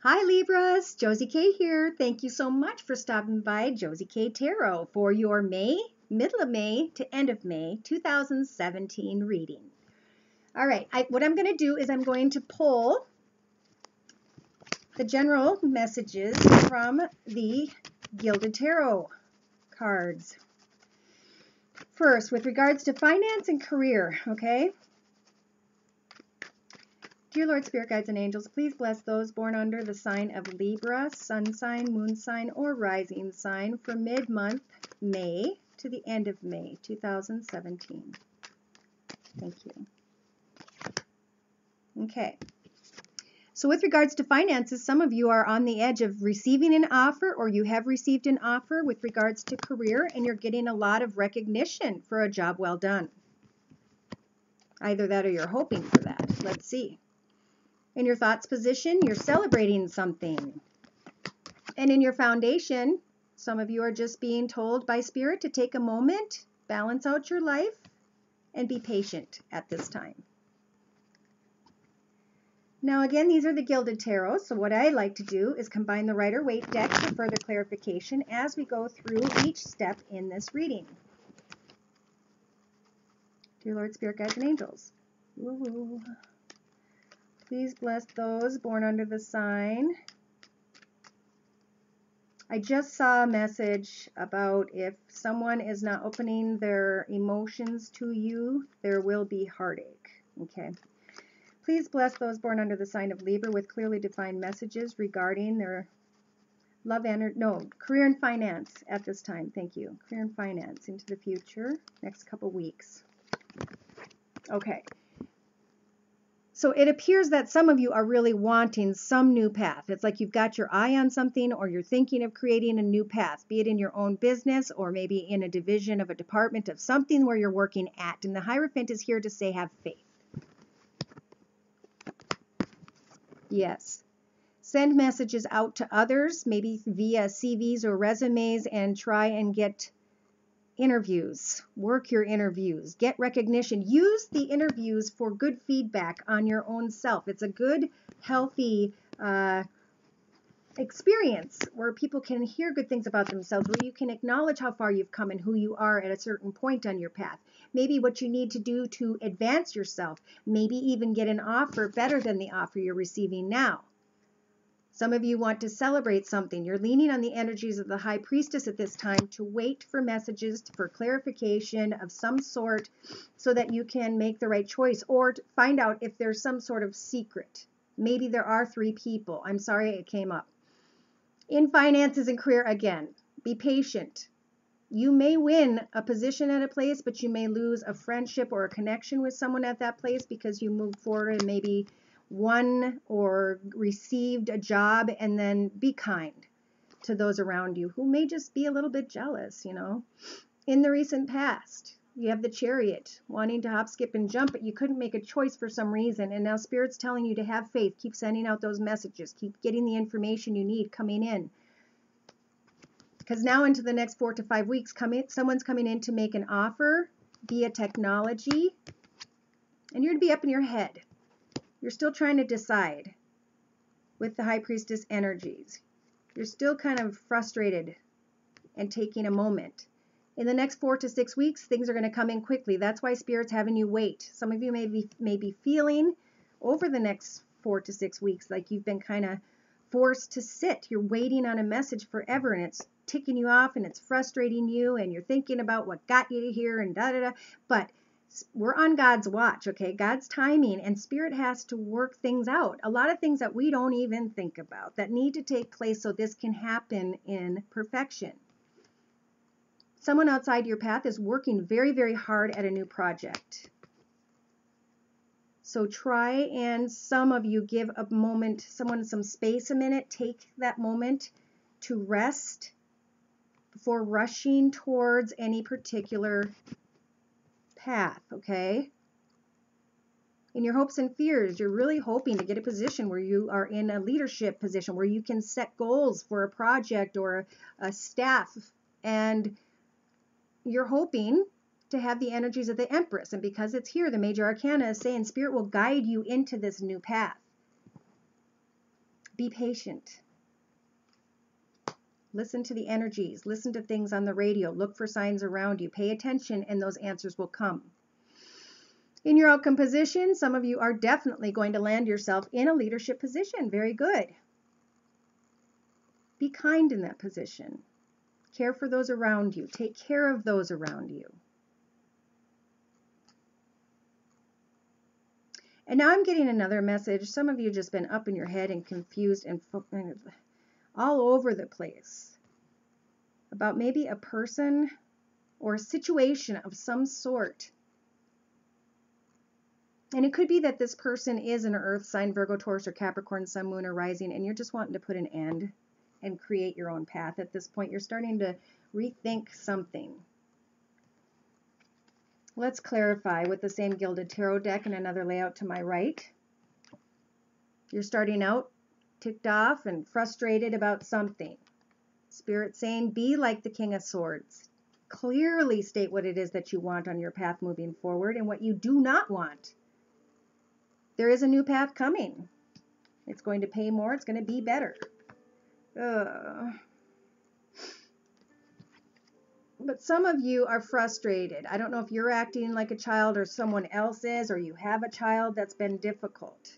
Hi Libras, Josie K here. Thank you so much for stopping by Josie K Tarot for your middle of May to end of May 2017 reading. All right, what I'm going to do is I'm going to pull the general messages from the Gilded Tarot cards. First, with regards to finance and career, okay? Dear Lord, Spirit Guides and Angels, please bless those born under the sign of Libra, sun sign, moon sign, or rising sign from mid-month May to the end of May 2017. Thank you. Okay. So with regards to finances, some of you are on the edge of receiving an offer, or you have received an offer with regards to career, and you're getting a lot of recognition for a job well done. Either that or you're hoping for that. Let's see. In your thoughts position, you're celebrating something. And in your foundation, some of you are just being told by Spirit to take a moment, balance out your life, and be patient at this time. Now again, these are the Gilded Tarot, so what I like to do is combine the Rider-Waite deck for further clarification as we go through each step in this reading. Dear Lord, Spirit Guides and Angels, woo-hoo. Please bless those born under the sign. I just saw a message about if someone is not opening their emotions to you, there will be heartache. Okay. Please bless those born under the sign of Libra with clearly defined messages regarding their career and finance at this time. Thank you. Career and finance into the future, next couple weeks. Okay. So it appears that some of you are really wanting some new path. It's like you've got your eye on something, or you're thinking of creating a new path, be it in your own business or maybe in a division of a department of something where you're working at. And the Hierophant is here to say have faith. Yes. Send messages out to others, maybe via CVs or resumes, and try and get interviews. Work your interviews. Get recognition. Use the interviews for good feedback on your own self. It's a good, healthy experience where people can hear good things about themselves, where you can acknowledge how far you've come and who you are at a certain point on your path. Maybe what you need to do to advance yourself. Maybe even get an offer better than the offer you're receiving now. Some of you want to celebrate something. You're leaning on the energies of the High Priestess at this time to wait for messages for clarification of some sort so that you can make the right choice, or to find out if there's some sort of secret. Maybe there are 3 people. I'm sorry it came up. In finances and career, again, be patient. You may win a position at a place, but you may lose a friendship or a connection with someone at that place because you moved forward and maybe won or received a job. And then be kind to those around you who may just be a little bit jealous, you know. In the recent past, you have the Chariot wanting to hop, skip, and jump, but you couldn't make a choice for some reason. And now Spirit's telling you to have faith. Keep sending out those messages. Keep getting the information you need coming in. Because now into the next 4 to 5 weeks, someone's coming in to make an offer via technology, and you're to be up in your head. You're still trying to decide with the High Priestess energies. You're still kind of frustrated and taking a moment. In the next 4 to 6 weeks, things are going to come in quickly. That's why Spirit's having you wait. Some of you may be feeling over the next 4 to 6 weeks like you've been kind of forced to sit. You're waiting on a message forever, and it's ticking you off, and it's frustrating you, and you're thinking about what got you to here and da-da-da. But we're on God's watch, okay? God's timing, and Spirit has to work things out. A lot of things that we don't even think about that need to take place so this can happen in perfection. Someone outside your path is working very, very hard at a new project. So try, and some of you give a moment, someone some space a minute, take that moment to rest before rushing towards any particular path, okay? In your hopes and fears, you're really hoping to get a position where you are in a leadership position, where you can set goals for a project or a staff, and you're hoping to have the energies of the Empress. And because it's here, the Major Arcana is saying Spirit will guide you into this new path. Be patient. Listen to the energies. Listen to things on the radio. Look for signs around you. Pay attention and those answers will come. In your outcome position, some of you are definitely going to land yourself in a leadership position. Very good. Be kind in that position. Care for those around you. Take care of those around you. And now I'm getting another message. Some of you have just been up in your head and confused and all over the place about maybe a person or a situation of some sort. And it could be that this person is an earth sign, Virgo, Taurus, or Capricorn, Sun, Moon, or Rising, and you're just wanting to put an end and create your own path. At this point, you're starting to rethink something. Let's clarify with the same Gilded Tarot deck and another layout to my right. You're starting out ticked off and frustrated about something. Spirit saying, be like the King of Swords. Clearly state what it is that you want on your path moving forward and what you do not want. There is a new path coming. It's going to pay more. It's going to be better. But some of you are frustrated. I don't know if you're acting like a child or someone else is, or you have a child that's been difficult.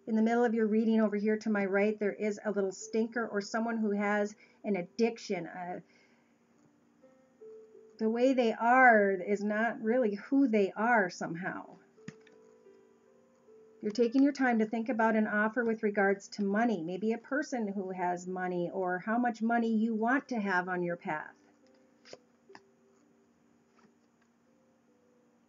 In the middle of your reading over here to my right, there is a little stinker or someone who has an addiction. The way they are is not really who they are somehow. You're taking your time to think about an offer with regards to money, maybe a person who has money or how much money you want to have on your path.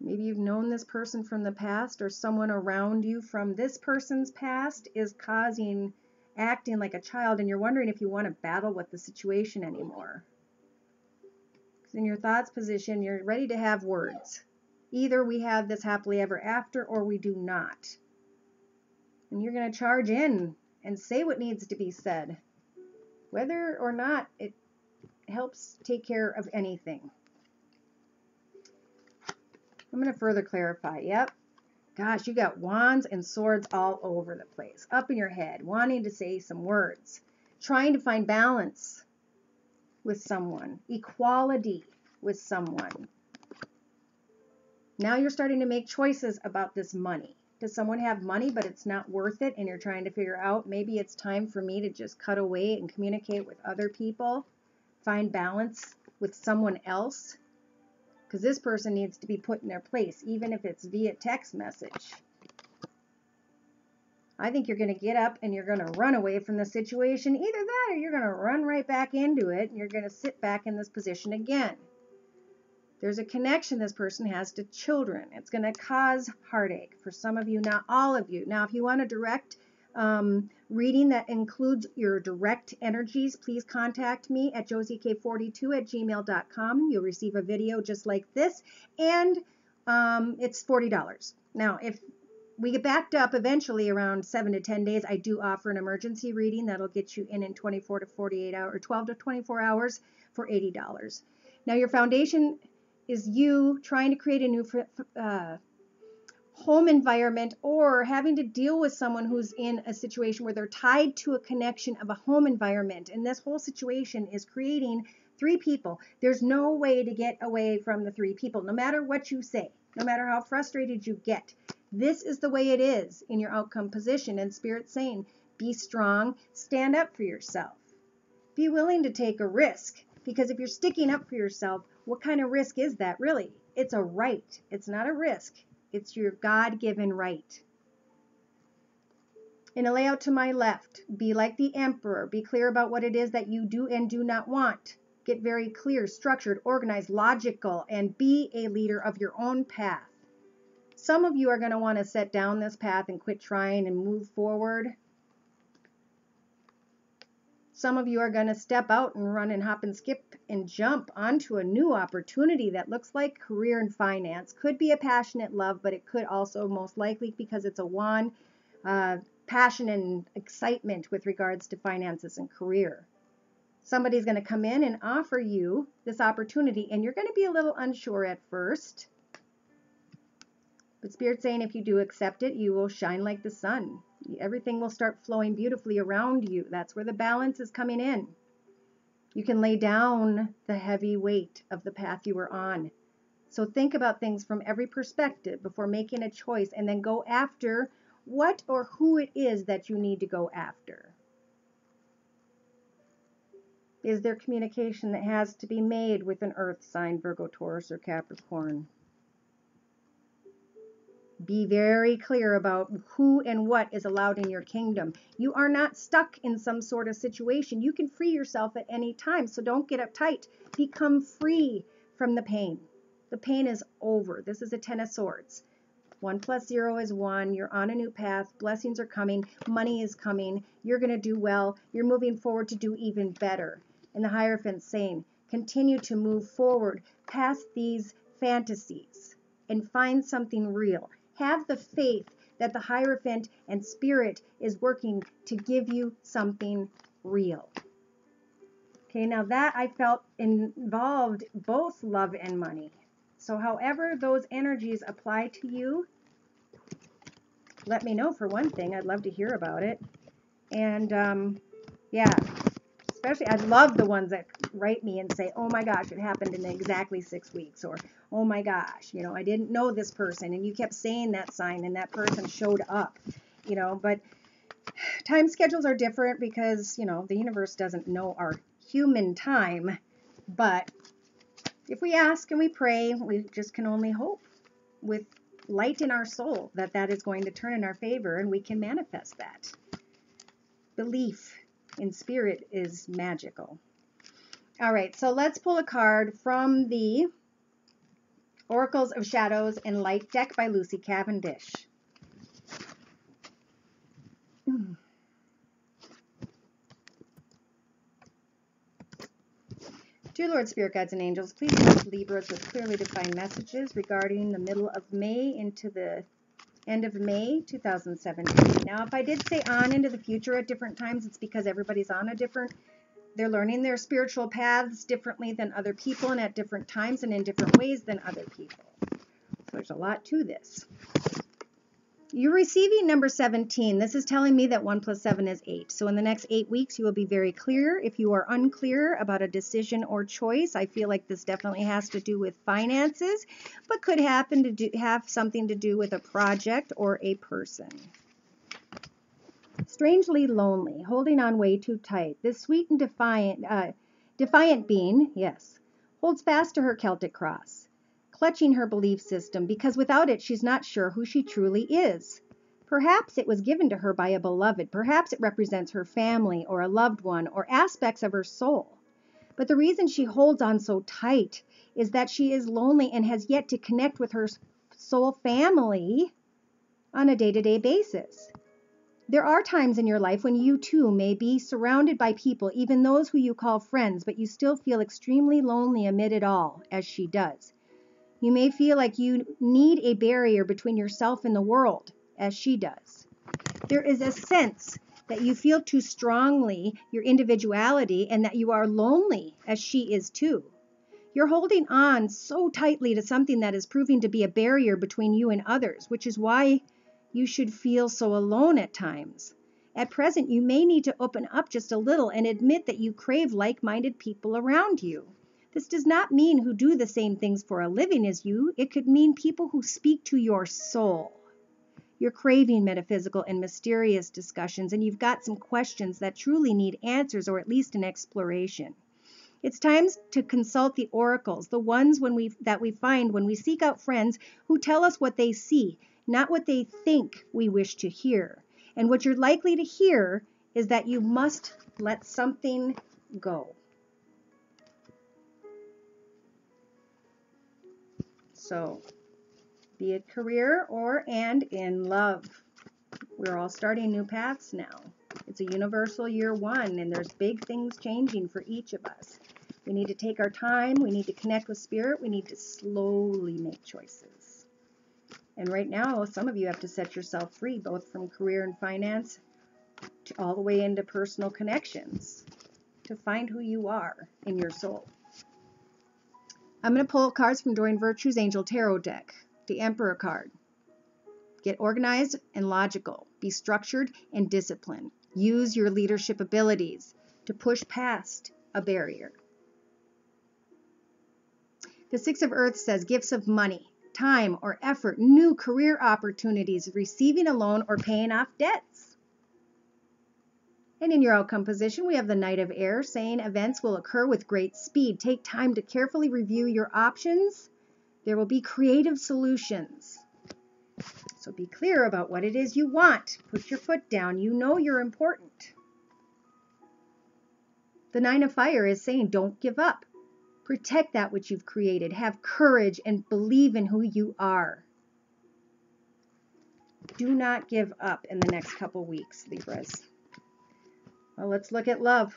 Maybe you've known this person from the past or someone around you from this person's past is acting like a child and you're wondering if you want to battle with the situation anymore. Because in your thoughts position, you're ready to have words. Either we have this happily ever after or we do not. And you're going to charge in and say what needs to be said, whether or not it helps take care of anything. I'm going to further clarify. Yep. Gosh, you got wands and swords all over the place, up in your head, wanting to say some words, trying to find balance with someone, equality with someone. Now you're starting to make choices about this money. Does someone have money, but it's not worth it, and you're trying to figure out, maybe it's time for me to just cut away and communicate with other people, find balance with someone else, because this person needs to be put in their place, even if it's via text message. I think you're going to get up and you're going to run away from the situation. Either that or you're going to run right back into it, and you're going to sit back in this position again. There's a connection this person has to children. It's going to cause heartache for some of you, not all of you. Now, if you want a direct reading that includes your direct energies, please contact me at josiek42@gmail.com. You'll receive a video just like this, and it's $40. Now, if we get backed up eventually around 7 to 10 days, I do offer an emergency reading that'll get you in 24 to 48 hours, or 12 to 24 hours for $80. Now, your foundation is you trying to create a new home environment or having to deal with someone who's in a situation where they're tied to a connection of a home environment. And this whole situation is creating 3 people. There's no way to get away from the 3 people, no matter what you say, no matter how frustrated you get. This is the way it is in your outcome position. And Spirit's saying, be strong, stand up for yourself. Be willing to take a risk, because if you're sticking up for yourself, what kind of risk is that really? It's a right. It's not a risk. It's your God-given right. In a layout to my left, be like the Emperor. Be clear about what it is that you do and do not want. Get very clear, structured, organized, logical, and be a leader of your own path. Some of you are going to want to set down this path and quit trying and move forward. Some of you are going to step out and run and hop and skip and jump onto a new opportunity that looks like career and finance. Could be a passionate love, but it could also most likely, because it's a wand, passion and excitement with regards to finances and career. Somebody's going to come in and offer you this opportunity, and you're going to be a little unsure at first. But Spirit's saying if you do accept it, you will shine like the sun. Everything will start flowing beautifully around you. That's where the balance is coming in. You can lay down the heavy weight of the path you were on. So think about things from every perspective before making a choice, and then go after what or who it is that you need to go after. Is there communication that has to be made with an earth sign, Virgo, Taurus, or Capricorn? Be very clear about who and what is allowed in your kingdom. You are not stuck in some sort of situation. You can free yourself at any time, so don't get uptight. Become free from the pain. The pain is over. This is a 10 of Swords. 1 plus 0 is 1. You're on a new path. Blessings are coming. Money is coming. You're going to do well. You're moving forward to do even better. And the Hierophant's saying, continue to move forward past these fantasies and find something real. Have the faith that the Hierophant and Spirit is working to give you something real. Okay, now that I felt involved both love and money. So however those energies apply to you, let me know for one thing. I'd love to hear about it. And yeah, especially I'd love the ones that write me and say, oh my gosh, it happened in exactly 6 weeks, or oh my gosh, you know, I didn't know this person and you kept saying that sign and that person showed up, you know. But time schedules are different because, you know, the universe doesn't know our human time. But if we ask and we pray, we just can only hope with light in our soul that that is going to turn in our favor and we can manifest that. Belief in Spirit is magical. All right, so let's pull a card from the Oracles of Shadows and Light deck by Lucy Cavendish. Dear Lord, Spirit Guides, and Angels, please help Libras with clearly defined messages regarding the middle of May into the end of May 2017. Now, if I did say on into the future at different times, it's because everybody's on a different, they're learning their spiritual paths differently than other people and at different times and in different ways than other people. So there's a lot to this. You're receiving number 17. This is telling me that 1 plus 7 is 8. So in the next 8 weeks, you will be very clear. If you are unclear about a decision or choice, I feel like this definitely has to do with finances, but could happen to have something to do with a project or a person. Strangely lonely, holding on way too tight. This sweet and defiant being, yes, holds fast to her Celtic cross, clutching her belief system, because without it, she's not sure who she truly is. Perhaps it was given to her by a beloved. Perhaps it represents her family or a loved one or aspects of her soul. But the reason she holds on so tight is that she is lonely and has yet to connect with her soul family on a day-to-day basis. There are times in your life when you too may be surrounded by people, even those who you call friends, but you still feel extremely lonely amid it all, as she does. You may feel like you need a barrier between yourself and the world, as she does. There is a sense that you feel too strongly your individuality and that you are lonely, as she is too. You're holding on so tightly to something that is proving to be a barrier between you and others, which is why you should feel so alone at times. At present, you may need to open up just a little and admit that you crave like-minded people around you. This does not mean who do the same things for a living as you. It could mean people who speak to your soul. You're craving metaphysical and mysterious discussions, and you've got some questions that truly need answers or at least an exploration. It's time to consult the oracles, the ones that we find when we seek out friends who tell us what they see, not what they think we wish to hear. And what you're likely to hear is that you must let something go. So, be it career and in love. We're all starting new paths now. It's a universal year 1, and there's big things changing for each of us. We need to take our time. We need to connect with Spirit. We need to slowly make choices. And right now, some of you have to set yourself free, both from career and finance, to all the way into personal connections, to find who you are in your soul. I'm going to pull cards from Doreen Virtue's Angel Tarot deck, the Emperor card. Get organized and logical. Be structured and disciplined. Use your leadership abilities to push past a barrier. The Six of Earth says gifts of money, time or effort, new career opportunities, receiving a loan or paying off debts. And in your outcome position, we have the Knight of Air saying events will occur with great speed. Take time to carefully review your options. There will be creative solutions. So be clear about what it is you want. Put your foot down. You know you're important. The Nine of Fire is saying don't give up. Protect that which you've created. Have courage and believe in who you are. Do not give up in the next couple weeks, Libras. Well, let's look at love.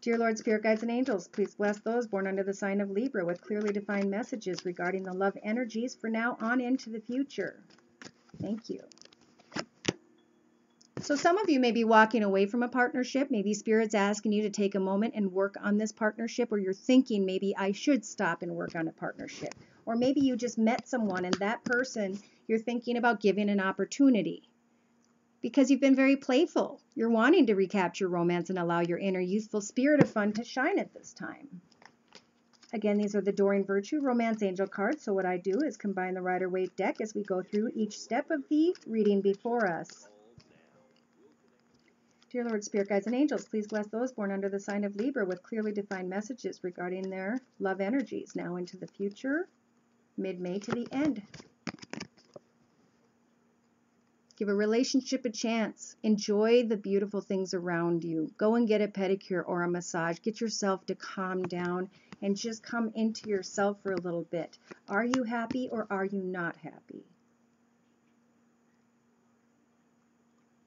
Dear Lord, Spirit Guides, and Angels, please bless those born under the sign of Libra with clearly defined messages regarding the love energies for now on into the future. Thank you. So some of you may be walking away from a partnership. Maybe Spirit's asking you to take a moment and work on this partnership, or you're thinking maybe I should stop and work on a partnership. Or maybe you just met someone and that person you're thinking about giving an opportunity because you've been very playful. You're wanting to recapture romance and allow your inner youthful spirit of fun to shine at this time. Again, these are the Doreen Virtue Romance Angel cards. So what I do is combine the Rider-Waite deck as we go through each step of the reading before us. Dear Lord, Spirit Guides, and Angels, please bless those born under the sign of Libra with clearly defined messages regarding their love energies now into the future, mid-May to the end. Give a relationship a chance. Enjoy the beautiful things around you. Go and get a pedicure or a massage. Get yourself to calm down and just come into yourself for a little bit. Are you happy or are you not happy?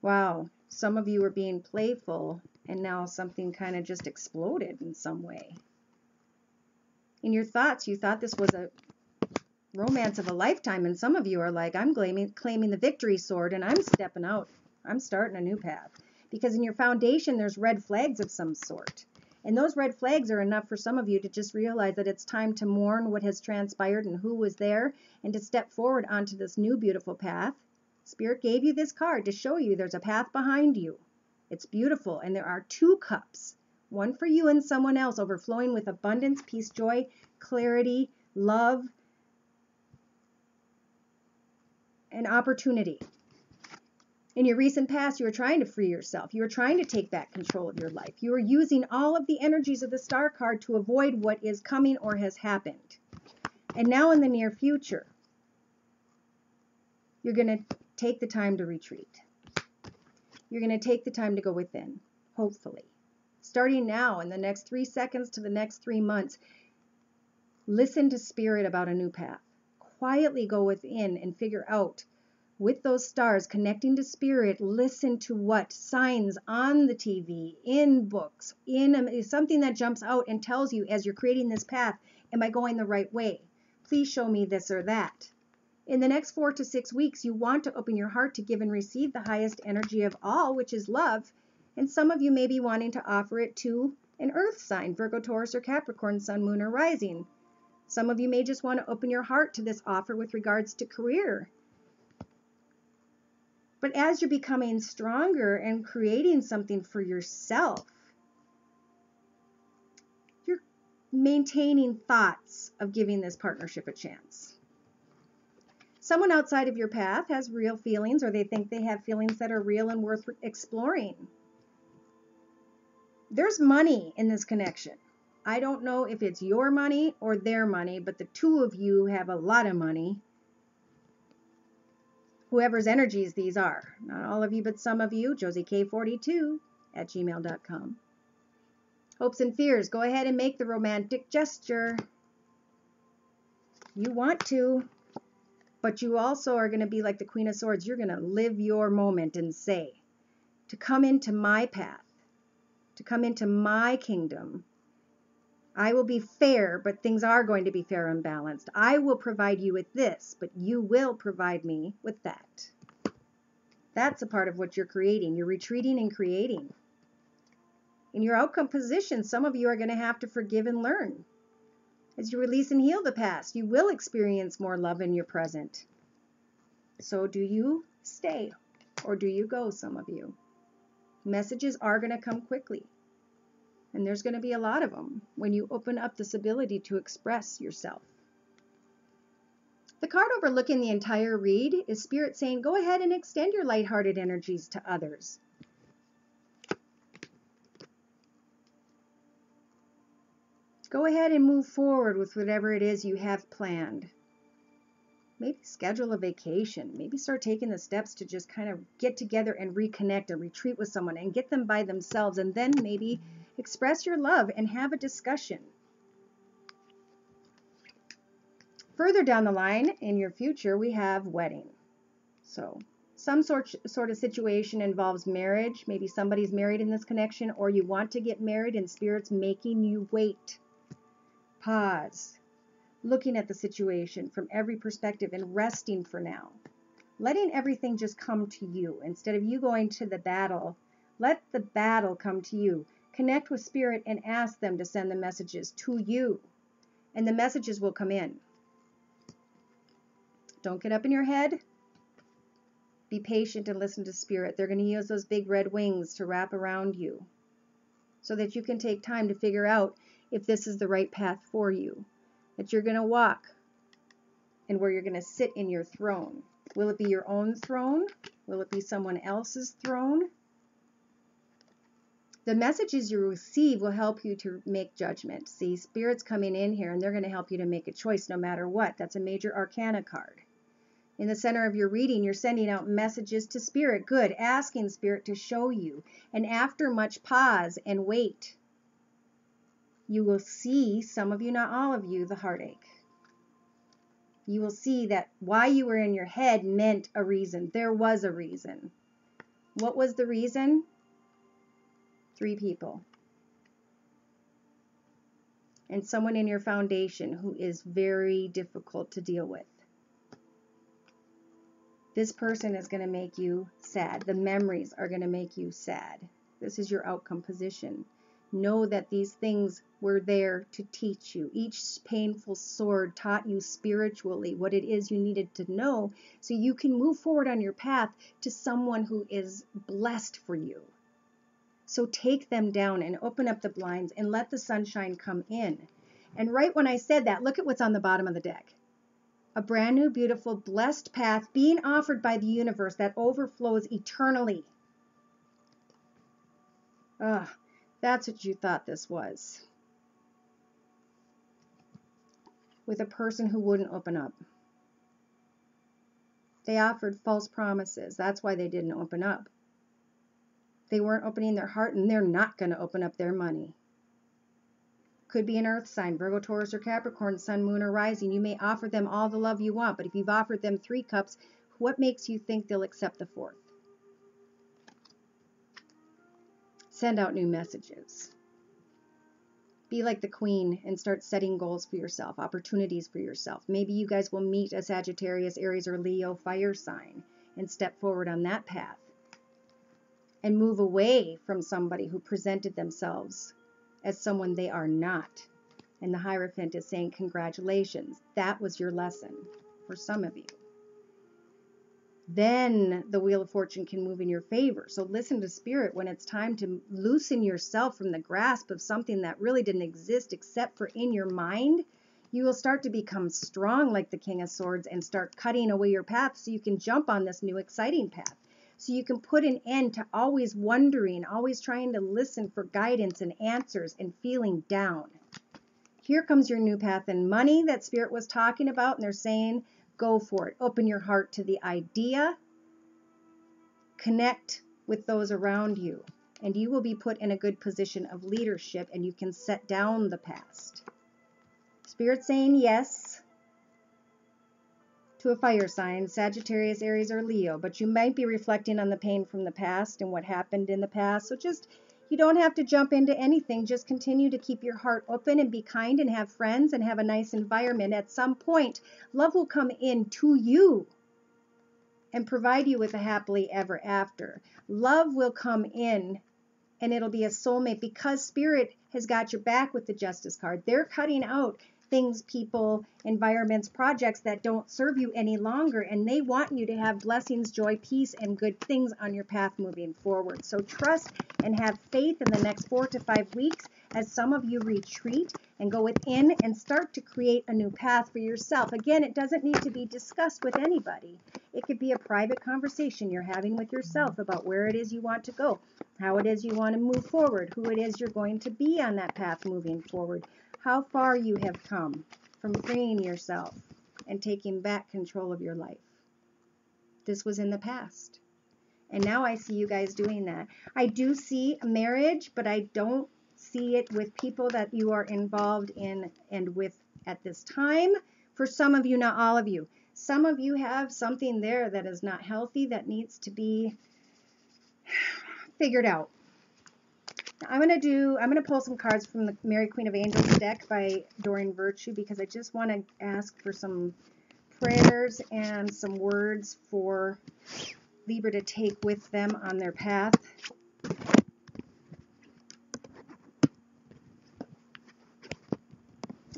Wow. Some of you are being playful, and now something kind of just exploded in some way. In your thoughts, you thought this was a romance of a lifetime, and some of you are like, I'm claiming the victory sword, and I'm stepping out. I'm starting a new path. Because in your foundation, there's red flags of some sort. And those red flags are enough for some of you to just realize that it's time to mourn what has transpired and who was there, and to step forward onto this new beautiful path. Spirit gave you this card to show you there's a path behind you. It's beautiful, and there are two cups, one for you and someone else, overflowing with abundance, peace, joy, clarity, love, and opportunity. In your recent past, you were trying to free yourself. You were trying to take back control of your life. You were using all of the energies of the Star card to avoid what is coming or has happened. And now in the near future, you're going to take the time to retreat. You're going to take the time to go within, hopefully. Starting now, in the next 3 seconds to the next 3 months, listen to Spirit about a new path. Quietly go within and figure out, with those stars connecting to Spirit, listen to what signs on the TV, in books, in something that jumps out and tells you as you're creating this path, am I going the right way? Please show me this or that. In the next 4 to 6 weeks, you want to open your heart to give and receive the highest energy of all, which is love. And some of you may be wanting to offer it to an earth sign, Virgo, Taurus, or Capricorn, Sun, Moon, or Rising. Some of you may just want to open your heart to this offer with regards to career. But as you're becoming stronger and creating something for yourself, you're maintaining thoughts of giving this partnership a chance. Someone outside of your path has real feelings, or they think they have feelings that are real and worth exploring. There's money in this connection. I don't know if it's your money or their money, but the two of you have a lot of money. Whoever's energies these are. Not all of you, but some of you. Josie K 42 at gmail.com. Hopes and fears. Go ahead and make the romantic gesture. You want to. But you also are going to be like the Queen of Swords. You're going to live your moment and say, to come into my path, to come into my kingdom, I will be fair, but things are going to be fair and balanced. I will provide you with this, but you will provide me with that. That's a part of what you're creating. You're retreating and creating. In your outcome position, some of you are going to have to forgive and learn. As you release and heal the past, you will experience more love in your present. So do you stay or do you go, some of you? Messages are going to come quickly. And there's going to be a lot of them when you open up this ability to express yourself. The card overlooking the entire read is Spirit saying, go ahead and extend your lighthearted energies to others. Go ahead and move forward with whatever it is you have planned. Maybe schedule a vacation. Maybe start taking the steps to just kind of get together and reconnect and retreat with someone and get them by themselves, and then maybe express your love and have a discussion. Further down the line in your future, we have wedding. So some sort of situation involves marriage. Maybe somebody's married in this connection, or you want to get married and Spirit's making you wait. Pause. Looking at the situation from every perspective and resting for now. Letting everything just come to you. Instead of you going to the battle, let the battle come to you. Connect with Spirit and ask them to send the messages to you. And the messages will come in. Don't get up in your head. Be patient and listen to Spirit. They're going to use those big red wings to wrap around you so that you can take time to figure out if this is the right path for you, that you're going to walk and where you're going to sit in your throne. Will it be your own throne? Will it be someone else's throne? The messages you receive will help you to make judgment. See, Spirit's coming in here and they're going to help you to make a choice no matter what. That's a major arcana card. In the center of your reading, you're sending out messages to Spirit. Good. Asking Spirit to show you. And after much pause and wait, you will see, some of you, not all of you, the heartache. You will see that why you were in your head meant a reason. There was a reason. What was the reason? 3 people. And someone in your foundation who is very difficult to deal with. This person is going to make you sad. The memories are going to make you sad. This is your outcome position. Know that these things were there to teach you. Each painful sword taught you spiritually what it is you needed to know so you can move forward on your path to someone who is blessed for you. So take them down and open up the blinds and let the sunshine come in. And right when I said that, look at what's on the bottom of the deck. A brand new, beautiful, blessed path being offered by the universe that overflows eternally. That's what you thought this was. With a person who wouldn't open up. They offered false promises. That's why they didn't open up. They weren't opening their heart, and they're not going to open up their money. Could be an earth sign, Virgo, Taurus, or Capricorn, sun, moon, or rising. You may offer them all the love you want, but if you've offered them 3 cups, what makes you think they'll accept the 4th? Send out new messages. Be like the Queen and start setting goals for yourself, opportunities for yourself. Maybe you guys will meet a Sagittarius, Aries, or Leo fire sign and step forward on that path. And move away from somebody who presented themselves as someone they are not. And the Hierophant is saying, congratulations. That was your lesson for some of you. Then the Wheel of Fortune can move in your favor. So listen to Spirit when it's time to loosen yourself from the grasp of something that really didn't exist except for in your mind. You will start to become strong like the King of Swords and start cutting away your path so you can jump on this new exciting path. So you can put an end to always wondering, always trying to listen for guidance and answers and feeling down. Here comes your new path in money that Spirit was talking about, and they're saying, go for it. Open your heart to the idea. Connect with those around you, and you will be put in a good position of leadership, and you can set down the past. Spirit saying yes to a fire sign, Sagittarius, Aries, or Leo, but you might be reflecting on the pain from the past and what happened in the past. So you don't have to jump into anything. Just continue to keep your heart open and be kind and have friends and have a nice environment. At some point, love will come in to you and provide you with a happily ever after. Love will come in and it'll be a soulmate because Spirit has got your back with the Justice card. They're cutting out things, people, environments, projects that don't serve you any longer, and they want you to have blessings, joy, peace, and good things on your path moving forward. So trust and have faith in the next 4 to 5 weeks as some of you retreat and go within and start to create a new path for yourself. Again, it doesn't need to be discussed with anybody. It could be a private conversation you're having with yourself about where it is you want to go, how it is you want to move forward, who it is you're going to be on that path moving forward, how far you have come from freeing yourself and taking back control of your life. This was in the past. And now I see you guys doing that. I do see marriage, but I don't see it with people that you are involved in and with at this time. For some of you, not all of you. Some of you have something there that is not healthy, that needs to be figured out. I'm going to pull some cards from the Mary Queen of Angels deck by Doreen Virtue, because I just want to ask for some prayers and some words for Libra to take with them on their path.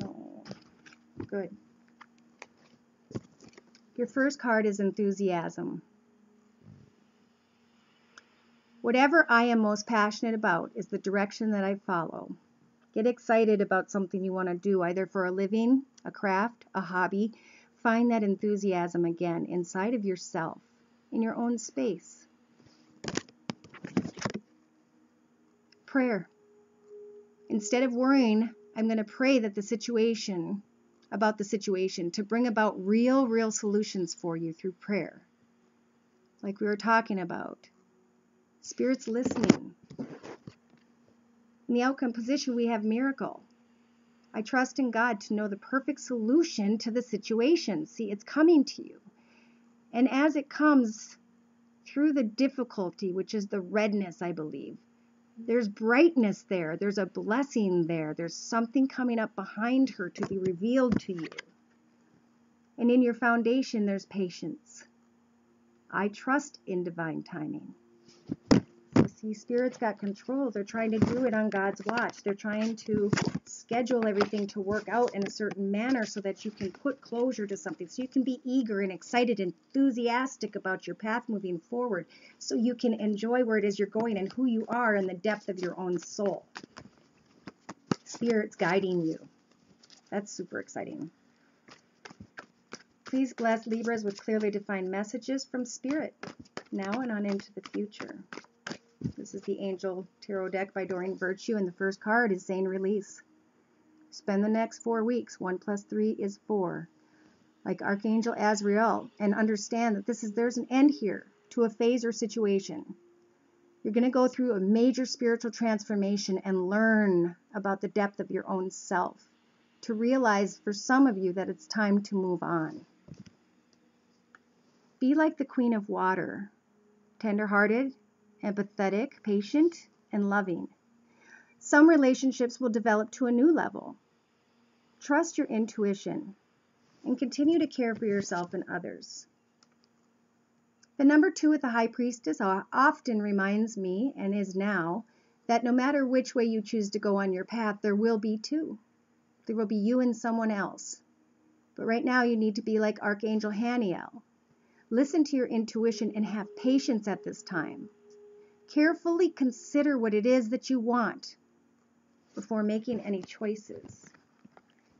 Oh, good. Your first card is enthusiasm. Whatever I am most passionate about is the direction that I follow. Get excited about something you want to do, either for a living, a craft, a hobby. Find that enthusiasm again inside of yourself, in your own space. Prayer. Instead of worrying, I'm going to pray that about the situation, to bring about real solutions for you through prayer. Like we were talking about. Spirit's listening. In the outcome position, we have miracle. I trust in God to know the perfect solution to the situation. See, it's coming to you. And as it comes through the difficulty, which is the redness, I believe, there's brightness there. There's a blessing there. There's something coming up behind her to be revealed to you. And in your foundation, there's patience. I trust in divine timing. See, Spirit's got control. They're trying to do it on God's watch. They're trying to schedule everything to work out in a certain manner so that you can put closure to something. So you can be eager and excited, enthusiastic about your path moving forward. So you can enjoy where it is you're going and who you are in the depth of your own soul. Spirit's guiding you. That's super exciting. Please bless Libras with clearly defined messages from Spirit, now and on into the future. This is the Angel Tarot deck by Doreen Virtue, and the first card is saying release. Spend the next 4 weeks. 1 + 3 is 4. Like Archangel Azrael, and understand that there's an end here to a phase or situation. You're going to go through a major spiritual transformation and learn about the depth of your own self, to realize for some of you that it's time to move on. Be like the Queen of Water, tender-hearted, empathetic, patient, and loving. Some relationships will develop to a new level. Trust your intuition and continue to care for yourself and others. The number 2 with the High Priestess often reminds me, and is now, that no matter which way you choose to go on your path, there will be 2. There will be you and someone else. But right now you need to be like Archangel Haniel. Listen to your intuition and have patience at this time. Carefully consider what it is that you want before making any choices.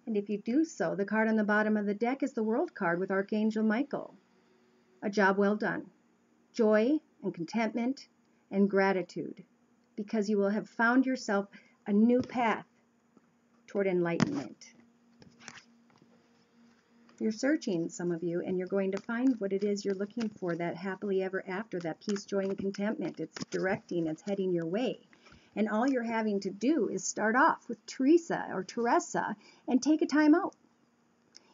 And if you do so, the card on the bottom of the deck is the World card with Archangel Michael. A job well done. Joy and contentment and gratitude, because you will have found yourself a new path toward enlightenment. You're searching, some of you, and you're going to find what it is you're looking for, that happily ever after, that peace, joy, and contentment. It's directing, it's heading your way. And all you're having to do is start off with Teresa and take a time out.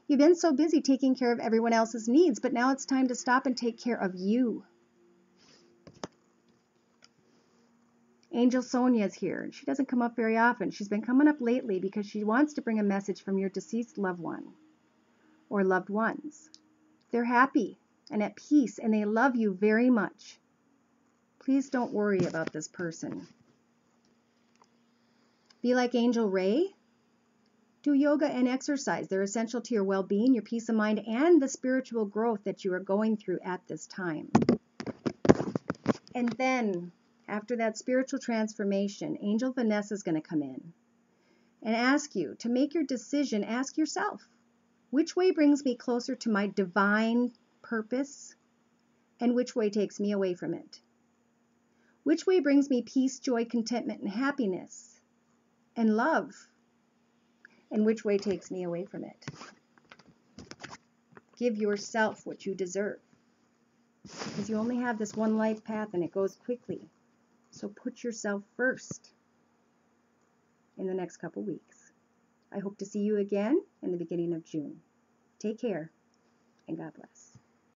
You've been so busy taking care of everyone else's needs, but now it's time to stop and take care of you. Angel Sonia's here. She doesn't come up very often. She's been coming up lately because she wants to bring a message from your deceased loved one or loved ones. They're happy and at peace, and they love you very much. Please don't worry about this person. Be like Angel Ray. Do yoga and exercise. They're essential to your well-being, your peace of mind, and the spiritual growth that you are going through at this time. And then, after that spiritual transformation, Angel Vanessa is going to come in and ask you to make your decision. Ask yourself, which way brings me closer to my divine purpose, and which way takes me away from it? Which way brings me peace, joy, contentment, and happiness, and love? And which way takes me away from it? Give yourself what you deserve. Because you only have this one life path and it goes quickly. So put yourself first in the next couple weeks. I hope to see you again in the beginning of June. Take care and God bless.